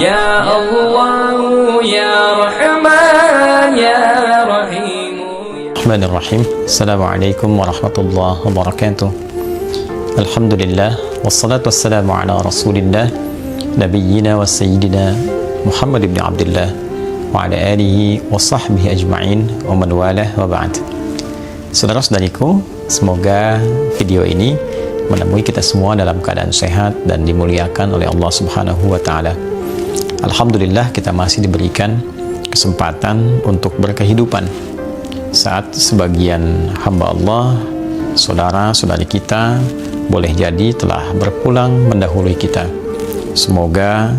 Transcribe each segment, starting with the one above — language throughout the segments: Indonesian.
Ya Allah, Ya Rahman, Ya Rahim. Bismillahirrahmanirrahim. Assalamualaikum warahmatullahi wabarakatuh. Alhamdulillah, wassalatu wassalamu ala rasulillah, nabiyyina wa sayyidina Muhammad ibn Abdullah wa ala alihi wa sahbihi ajma'in wa man walah wa ba'd. Saudara-saudariku, semoga video ini menemui kita semua dalam keadaan sehat dan dimuliakan oleh Allah Subhanahu wa taala. Alhamdulillah, kita masih diberikan kesempatan untuk berkehidupan saat sebagian hamba Allah, saudara-saudari kita boleh jadi telah berpulang mendahului kita. Semoga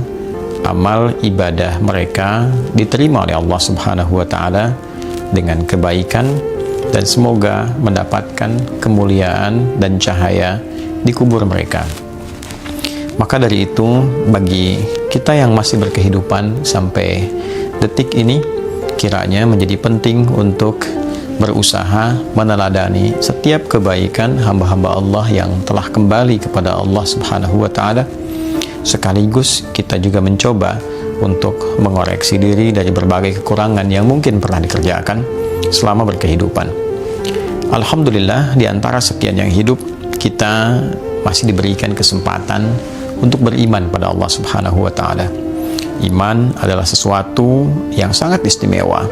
amal ibadah mereka diterima oleh Allah Subhanahu wa taala dengan kebaikan, dan semoga mendapatkan kemuliaan dan cahaya di kubur mereka. Maka dari itu, bagi kita yang masih berkehidupan sampai detik ini, kiranya menjadi penting untuk berusaha meneladani setiap kebaikan hamba-hamba Allah yang telah kembali kepada Allah Subhanahu wa taala. Sekaligus kita juga mencoba untuk mengoreksi diri dari berbagai kekurangan yang mungkin pernah dikerjakan selama berkehidupan. Alhamdulillah, di antara sekian yang hidup, kita masih diberikan kesempatan untuk beriman pada Allah Subhanahu wa taala. Iman adalah sesuatu yang sangat istimewa,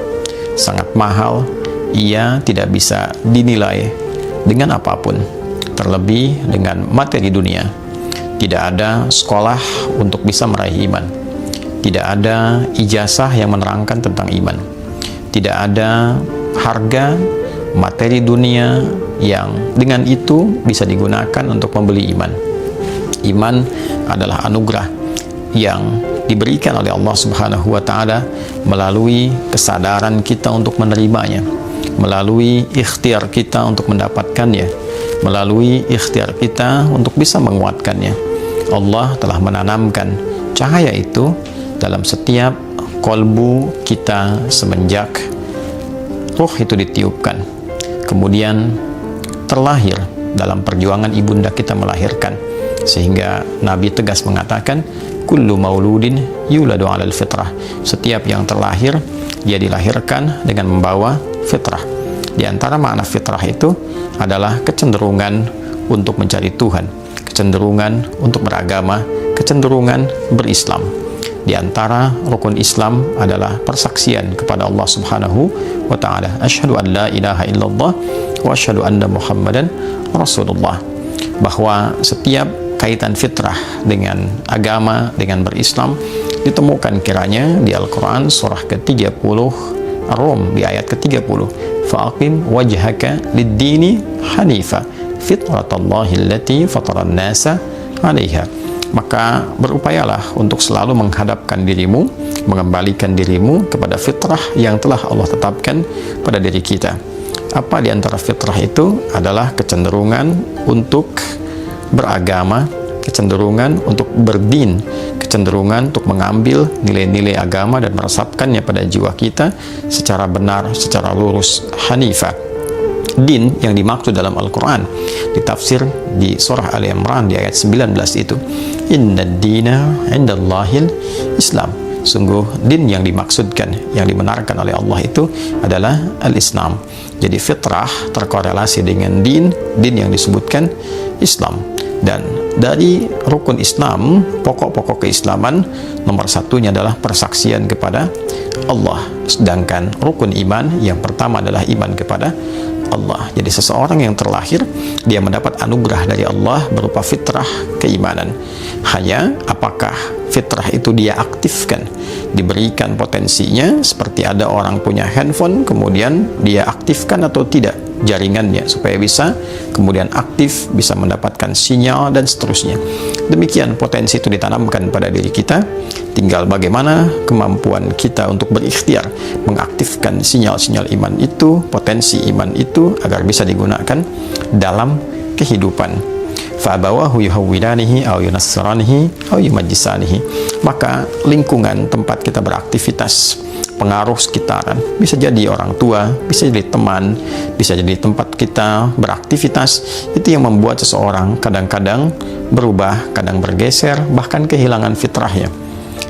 sangat mahal. Ia tidak bisa dinilai dengan apapun, terlebih dengan materi dunia. Tidak ada sekolah untuk bisa meraih iman. Tidak ada ijazah yang menerangkan tentang iman. Tidak ada harga materi dunia yang dengan itu bisa digunakan untuk membeli iman. Iman adalah anugerah yang diberikan oleh Allah Subhanahu wa taala melalui kesadaran kita untuk menerimanya, melalui ikhtiar kita untuk mendapatkannya, melalui ikhtiar kita untuk bisa menguatkannya. Allah telah menanamkan cahaya itu dalam setiap kolbu kita semenjak ruh itu ditiupkan, kemudian terlahir dalam perjuangan ibunda kita melahirkan, sehingga Nabi tegas mengatakan, kullu mauludin yuladu alal fitrah. Setiap yang terlahir, dia dilahirkan dengan membawa fitrah. Di antara makna fitrah itu adalah kecenderungan untuk mencari Tuhan, kecenderungan untuk beragama, kecenderungan berislam. Di antara rukun Islam adalah persaksian kepada Allah Subhanahu wa taala. Asyhadu an la ilaha illallah wa asyhadu anna Muhammadan Rasulullah. Bahwa setiap kaitan fitrah dengan agama, dengan berislam ditemukan kiranya di Al-Quran surah ke-30 Ar-Rum di ayat ke-30. Fa'aqim wajhaka lid-dini hanifa fitratallahi allati fataran nasa 'alaiha. Maka berupayalah untuk selalu menghadapkan dirimu, mengembalikan dirimu kepada fitrah yang telah Allah tetapkan pada diri kita. Apa di antara fitrah itu adalah kecenderungan untuk beragama, kecenderungan untuk berdin, kecenderungan untuk mengambil nilai-nilai agama dan meresapkannya pada jiwa kita secara benar, secara lurus, hanifah. Din yang dimaksud dalam Al-Quran ditafsir di surah Ali Imran di ayat 19 itu, inna dina indallahil Islam. Sungguh din yang dimaksudkan, yang dibenarkan oleh Allah itu adalah al-Islam. Jadi fitrah terkorelasi dengan din yang disebutkan Islam. Dan dari rukun Islam, pokok-pokok keislaman, nomor satunya adalah persaksian kepada Allah. Sedangkan rukun iman yang pertama adalah iman kepada Allah. Jadi seseorang yang terlahir, dia mendapat anugerah dari Allah berupa fitrah keimanan. Hanya apakah fitrah itu dia aktifkan, diberikan potensinya, seperti ada orang punya handphone kemudian dia aktifkan atau tidak jaringannya supaya bisa kemudian aktif, bisa mendapatkan sinyal dan seterusnya. Demikian potensi itu ditanamkan pada diri kita, tinggal bagaimana kemampuan kita untuk berikhtiar mengaktifkan sinyal-sinyal iman itu, potensi iman itu agar bisa digunakan dalam kehidupan. Fa'abawahu yuhawwidanihi aw yunassiranihi aw yumajjisanihi. Maka lingkungan tempat kita beraktivitas, pengaruh sekitaran, bisa jadi orang tua, bisa jadi teman, bisa jadi tempat kita beraktivitas, itu yang membuat seseorang kadang-kadang berubah, kadang bergeser, bahkan kehilangan fitrahnya.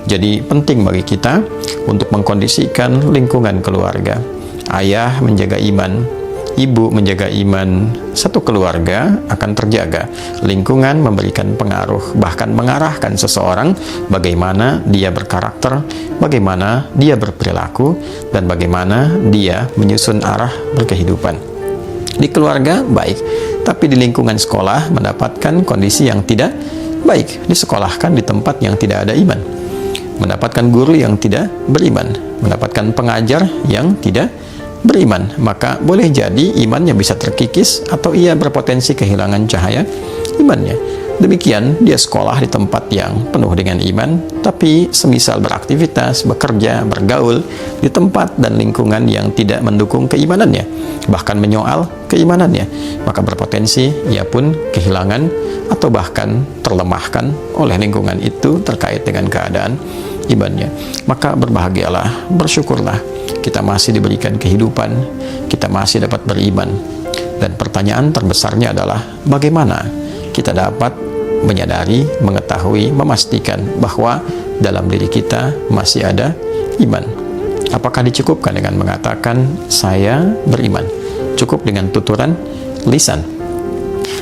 Jadi penting bagi kita untuk mengkondisikan lingkungan keluarga. Ayah menjaga iman, ibu menjaga iman, satu keluarga akan terjaga. Lingkungan memberikan pengaruh, bahkan mengarahkan seseorang bagaimana dia berkarakter, bagaimana dia berperilaku, dan bagaimana dia menyusun arah berkehidupan. Di keluarga baik, tapi di lingkungan sekolah mendapatkan kondisi yang tidak baik, disekolahkan di tempat yang tidak ada iman, mendapatkan guru yang tidak beriman, mendapatkan pengajar yang tidak beriman, maka boleh jadi imannya bisa terkikis atau ia berpotensi kehilangan cahaya imannya. Demikian dia sekolah di tempat yang penuh dengan iman, tapi semisal beraktivitas, bekerja, bergaul di tempat dan lingkungan yang tidak mendukung keimanannya, bahkan menyoal keimanannya, maka berpotensi ia pun kehilangan atau bahkan terlemahkan oleh lingkungan itu terkait dengan keadaan imannya. Maka berbahagialah, bersyukurlah kita masih diberikan kehidupan, kita masih dapat beriman. Dan pertanyaan terbesarnya adalah bagaimana kita dapat menyadari, mengetahui, memastikan bahwa dalam diri kita masih ada iman. Apakah dicukupkan dengan mengatakan saya beriman? Cukup dengan tuturan lisan?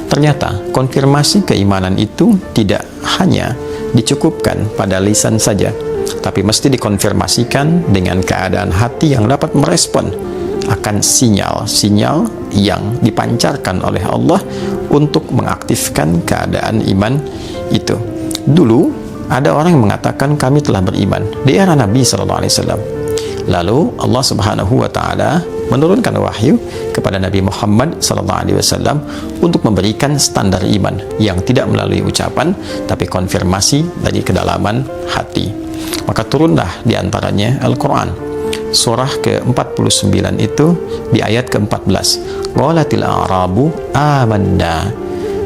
Ternyata konfirmasi keimanan itu tidak hanya dicukupkan pada lisan saja, tapi mesti dikonfirmasikan dengan keadaan hati yang dapat merespon akan sinyal-sinyal yang dipancarkan oleh Allah untuk mengaktifkan keadaan iman itu. Dulu ada orang yang mengatakan kami telah beriman di era Nabi SAW. Lalu Allah Subhanahu wa Ta'ala menurunkan wahyu kepada Nabi Muhammad SAW untuk memberikan standar iman yang tidak melalui ucapan tapi konfirmasi dari kedalaman hati. Maka turunlah diantaranya Al-Quran surah ke-49 itu di ayat ke-14. Qalatil a'rabu amanna.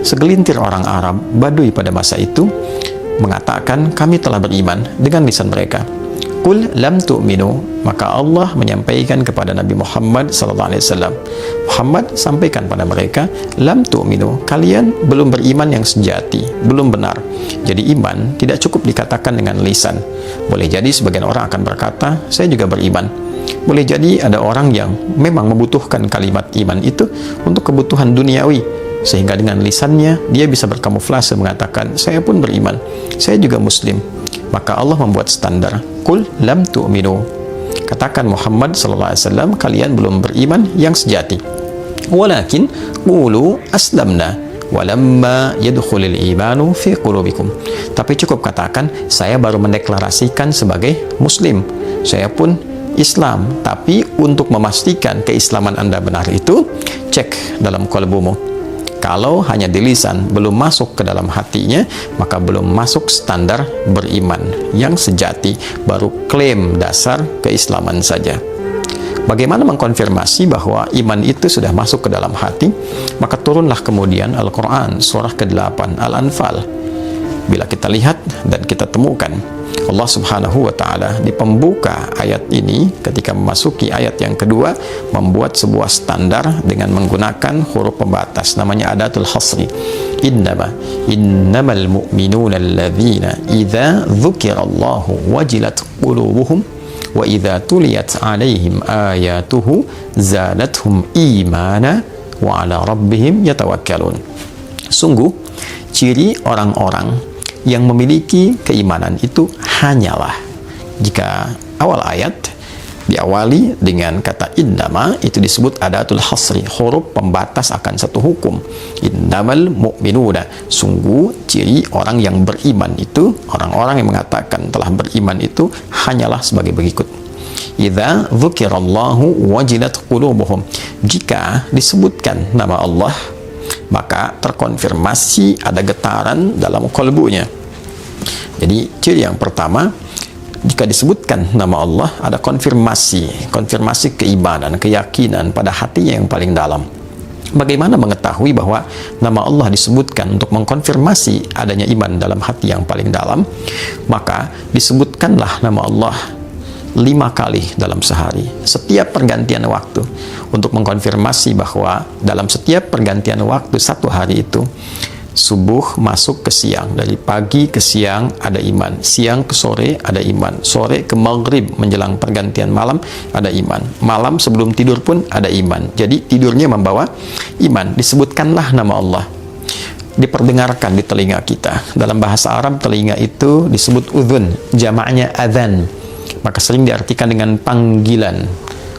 Segelintir orang Arab Badui pada masa itu mengatakan kami telah beriman dengan lisan mereka. Qul lam tu'minu, maka Allah menyampaikan kepada Nabi Muhammad SAW, Muhammad sampaikan pada mereka, lam tu'minu, kalian belum beriman yang sejati, belum benar. Jadi iman tidak cukup dikatakan dengan lisan. Boleh jadi sebagian orang akan berkata, saya juga beriman. Boleh jadi ada orang yang memang membutuhkan kalimat iman itu untuk kebutuhan duniawi, sehingga dengan lisannya dia bisa berkamuflase mengatakan, saya pun beriman, saya juga muslim. Maka Allah membuat standar, Qul lam tu'minu, katakan Muhammad SAW, kalian belum beriman yang sejati. Walakin qulu aslamna walamma yadkhulul imanu fi qulubikum. Tapi cukup katakan, saya baru mendeklarasikan sebagai muslim, saya pun Islam. Tapi untuk memastikan keislaman Anda benar itu, cek dalam qalbumu. Kalau hanya di lisan, belum masuk ke dalam hatinya, maka belum masuk standar beriman yang sejati, baru klaim dasar keislaman saja. Bagaimana mengkonfirmasi bahwa iman itu sudah masuk ke dalam hati? Maka turunlah kemudian Al-Quran surah ke-8 Al-Anfal. Bila kita lihat dan kita temukan, Allah Subhanahu wa Ta'ala di pembuka ayat ini ketika memasuki ayat yang kedua membuat sebuah standar dengan menggunakan huruf pembatas, namanya adatul hasri. Innamal mu'minuna alladzina idza dzukirallahu wajilat qulubuhum wa idza tuliyat alaihim ayatuhu zadatuhum imana wa ala rabbihim yatawakkalun. Sungguh ciri orang-orang yang memiliki keimanan itu hanyalah jika awal ayat diawali dengan kata innama, itu disebut adatul hasri, huruf pembatas akan satu hukum. Innamal mu'minuna, sungguh ciri orang yang beriman itu, orang-orang yang mengatakan telah beriman itu hanyalah sebagai berikut. Idza dzukirallahu wajilat qulubuhum, jika disebutkan nama Allah maka terkonfirmasi ada getaran dalam kalbunya. Jadi ciri yang pertama, jika disebutkan nama Allah ada konfirmasi keimanan, keyakinan pada hatinya yang paling dalam. Bagaimana mengetahui bahwa nama Allah disebutkan untuk mengkonfirmasi adanya iman dalam hati yang paling dalam? Maka disebutkanlah nama Allah 5 kali dalam sehari, setiap pergantian waktu, untuk mengkonfirmasi bahwa dalam setiap pergantian waktu satu hari itu Subuh masuk ke siang, dari pagi ke siang ada iman, siang ke sore ada iman, sore ke maghrib menjelang pergantian malam ada iman, malam sebelum tidur pun ada iman. Jadi tidurnya membawa iman. Disebutkanlah nama Allah, diperdengarkan di telinga kita. Dalam bahasa Arab telinga itu disebut udhun, jamaknya adhan, maka sering diartikan dengan panggilan.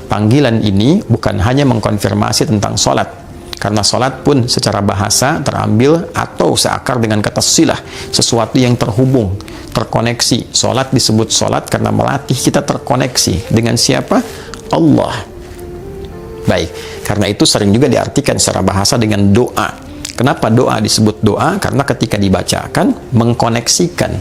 Panggilan ini bukan hanya mengkonfirmasi tentang sholat, karena sholat pun secara bahasa terambil atau seakar dengan kata silah, sesuatu yang terhubung, terkoneksi. Sholat disebut sholat karena melatih kita terkoneksi dengan siapa? Allah. Baik, karena itu sering juga diartikan secara bahasa dengan doa. Kenapa doa disebut doa? Karena ketika dibacakan mengkoneksikan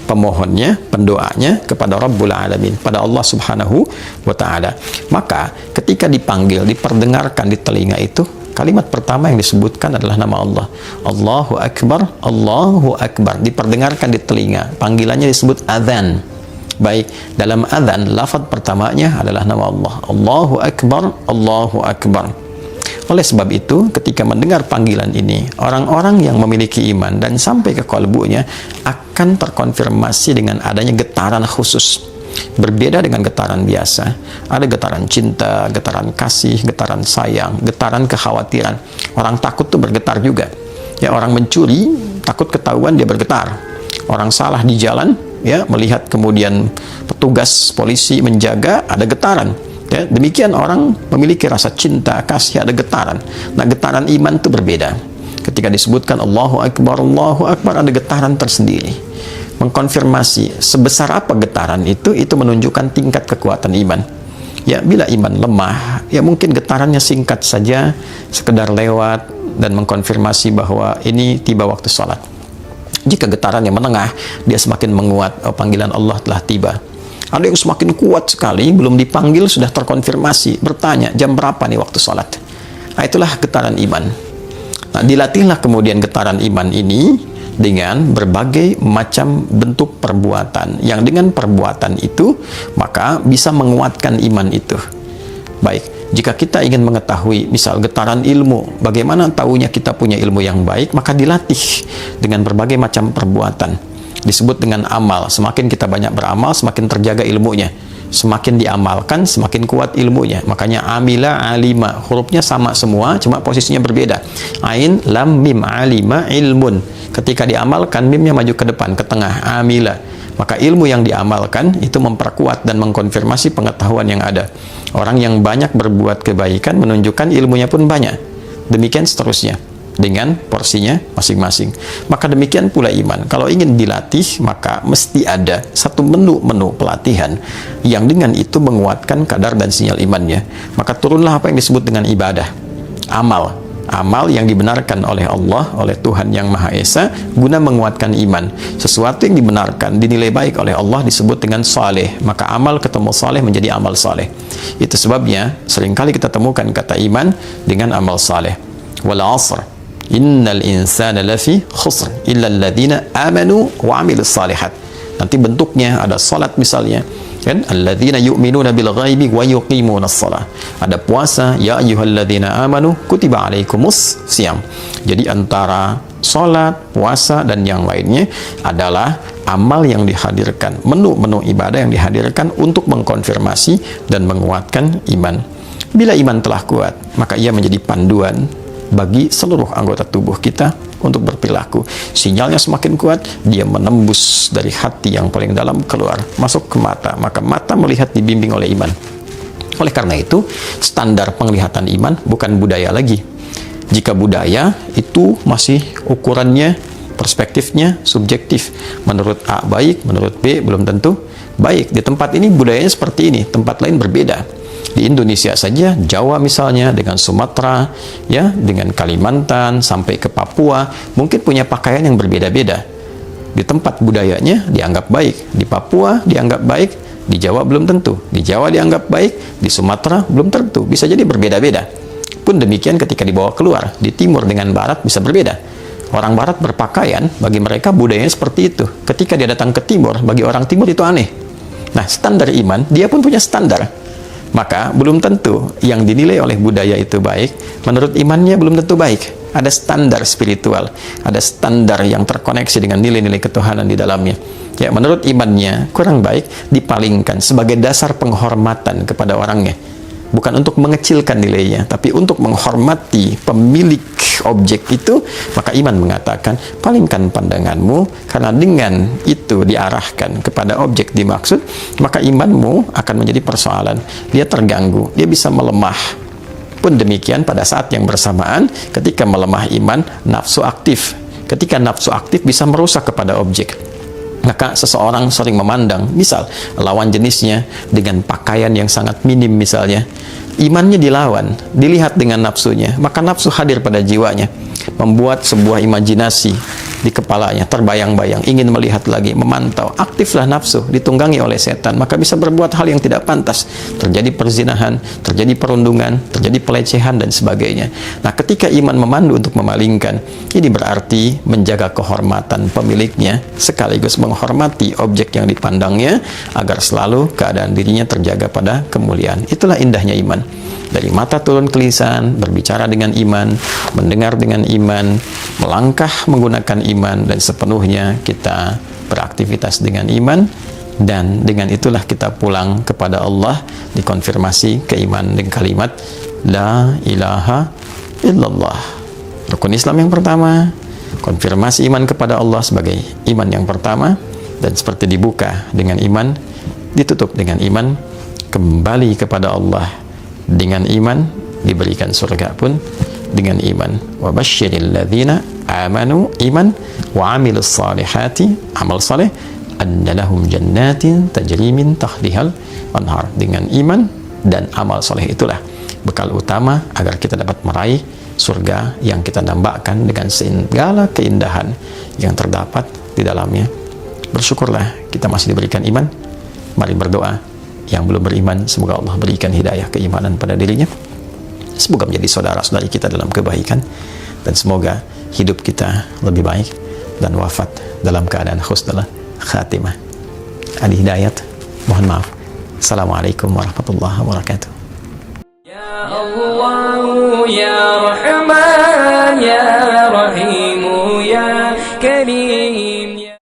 pemohonnya, pendoanya kepada Rabbul Alamin, pada Allah Subhanahu wa Ta'ala. Maka ketika dipanggil, diperdengarkan di telinga itu, kalimat pertama yang disebutkan adalah nama Allah. Allahu Akbar, Allahu Akbar. Diperdengarkan di telinga. Panggilannya disebut adzan. Baik, dalam adzan, lafaz pertamanya adalah nama Allah. Allahu Akbar, Allahu Akbar. Oleh sebab itu, ketika mendengar panggilan ini, orang-orang yang memiliki iman dan sampai ke kalbunya akan terkonfirmasi dengan adanya getaran khusus. Berbeda dengan getaran biasa. Ada getaran cinta, getaran kasih, getaran sayang, getaran kekhawatiran. Orang takut tuh bergetar juga. Ya, orang mencuri takut ketahuan dia bergetar. Orang salah di jalan, ya, melihat kemudian petugas polisi menjaga, ada getaran. Ya, demikian orang memiliki rasa cinta, kasih, ada getaran. Nah, getaran iman itu berbeda. Ketika disebutkan Allahu Akbar, ada getaran tersendiri. Mengkonfirmasi sebesar apa getaran itu menunjukkan tingkat kekuatan iman. Ya, bila iman lemah, ya mungkin getarannya singkat saja, sekedar lewat dan mengkonfirmasi bahwa ini tiba waktu sholat. Jika getarannya menengah, dia semakin menguat, panggilan Allah telah tiba. Ada yang semakin kuat sekali, belum dipanggil sudah terkonfirmasi, bertanya jam berapa nih waktu sholat. Nah, itulah getaran iman. Nah, dilatihlah kemudian getaran iman ini dengan berbagai macam bentuk perbuatan, yang dengan perbuatan itu maka bisa menguatkan iman itu. Baik, jika kita ingin mengetahui misal getaran ilmu, bagaimana tahunya kita punya ilmu yang baik, maka dilatih dengan berbagai macam perbuatan. Disebut dengan amal. Semakin kita banyak beramal, semakin terjaga ilmunya. Semakin diamalkan, semakin kuat ilmunya. Makanya amila, alima, hurufnya sama semua, cuma posisinya berbeda. Ain, lam, mim, alima, ilmun. Ketika diamalkan, mimnya maju ke depan, ke tengah, amila. Maka ilmu yang diamalkan itu memperkuat dan mengkonfirmasi pengetahuan yang ada. Orang yang banyak berbuat kebaikan menunjukkan ilmunya pun banyak. Demikian seterusnya, dengan porsinya masing-masing. Maka demikian pula iman. Kalau ingin dilatih, maka mesti ada satu menu pelatihan yang dengan itu menguatkan kadar dan sinyal imannya. Maka turunlah apa yang disebut dengan ibadah, amal. Amal yang dibenarkan oleh Allah, oleh Tuhan Yang Maha Esa, guna menguatkan iman. Sesuatu yang dibenarkan, dinilai baik oleh Allah disebut dengan saleh. Maka amal ketemu saleh menjadi amal saleh. Itu sebabnya seringkali kita temukan kata iman dengan amal saleh. Wal 'asr innal insana lafi khusr illa alladhina amanu wa 'amilus salihat. Nanti bentuknya ada salat misalnya, kan, alladzina yu'minuna bil ghaibi wa yuqimunas shalah. Ada puasa, ya ayyuhalladzina amanu kutiba alaikumus syiyam. Jadi antara salat, puasa dan yang lainnya adalah amal yang dihadirkan, menu-menu ibadah yang dihadirkan untuk mengkonfirmasi dan menguatkan iman. Bila iman telah kuat, maka ia menjadi panduan bagi seluruh anggota tubuh kita untuk berperilaku. Sinyalnya semakin kuat, dia menembus dari hati yang paling dalam keluar, masuk ke mata, maka mata melihat dibimbing oleh iman. Oleh karena itu, standar penglihatan iman bukan budaya lagi. Jika budaya itu masih ukurannya, perspektifnya subjektif. Menurut A baik, menurut B belum tentu baik. Di tempat ini budayanya seperti ini, tempat lain berbeda. Di Indonesia saja, Jawa misalnya, dengan Sumatera, ya, dengan Kalimantan, sampai ke Papua, mungkin punya pakaian yang berbeda-beda. Di tempat budayanya dianggap baik, di Papua dianggap baik, di Jawa belum tentu, di Jawa dianggap baik, di Sumatera belum tentu, bisa jadi berbeda-beda. Pun demikian ketika dibawa keluar, di timur dengan barat bisa berbeda. Orang barat berpakaian, bagi mereka budayanya seperti itu. Ketika dia datang ke timur, bagi orang timur itu aneh. Nah, standar iman, dia pun punya standar. Maka belum tentu yang dinilai oleh budaya itu baik, menurut imannya belum tentu baik. ada standar spiritual, ada standar yang terkoneksi dengan nilai-nilai ketuhanan di dalamnya. Ya, menurut imannya kurang baik, dipalingkan sebagai dasar penghormatan kepada orangnya. Bukan untuk mengecilkan nilainya, tapi untuk menghormati pemilik objek itu. Maka iman mengatakan, palingkan pandanganmu, karena dengan itu diarahkan kepada objek dimaksud, maka imanmu akan menjadi persoalan. Dia terganggu, dia bisa melemah. Pun demikian pada saat yang bersamaan, ketika melemah iman, nafsu aktif. Ketika nafsu aktif bisa merusak kepada objek. Maka seseorang sering memandang, misal lawan jenisnya dengan pakaian yang sangat minim misalnya, imannya dilawan, dilihat dengan nafsunya, maka nafsu hadir pada jiwanya, membuat sebuah imajinasi di kepalanya, terbayang-bayang, ingin melihat lagi, memantau, aktiflah nafsu, ditunggangi oleh setan, maka bisa berbuat hal yang tidak pantas, terjadi perzinahan, terjadi perundungan, terjadi pelecehan, dan sebagainya. Nah, ketika iman memandu untuk memalingkan, ini berarti menjaga kehormatan pemiliknya, sekaligus menghormati objek yang dipandangnya, agar selalu keadaan dirinya terjaga pada kemuliaan. Itulah indahnya iman. Dari mata turun ke lisan, berbicara dengan iman, mendengar dengan iman, melangkah menggunakan iman, dan sepenuhnya kita beraktivitas dengan iman, dan dengan itulah kita pulang kepada Allah, dikonfirmasi keimanan dengan kalimat La ilaha illallah. Rukun Islam yang pertama, konfirmasi iman kepada Allah sebagai iman yang pertama, dan seperti dibuka dengan iman, ditutup dengan iman, kembali kepada Allah dengan iman, diberikan surga pun dengan iman. Wa basyiril ladzina amanu iman wa amilus salihati, amal saleh, anna lahum jannatin tajri min tahtihal anhar. Dengan iman dan amal saleh itulah bekal utama agar kita dapat meraih surga yang kita dambakan dengan segala keindahan yang terdapat di dalamnya. Bersyukurlah kita masih diberikan iman. Mari berdoa. Yang belum beriman, semoga Allah berikan hidayah keimanan pada dirinya. Semoga menjadi saudara-saudari kita dalam kebaikan, dan semoga hidup kita lebih baik dan wafat dalam keadaan husnul khatimah. Adi Hidayat, mohon maaf. Assalamualaikum warahmatullahi wabarakatuh. Ya Allah, ya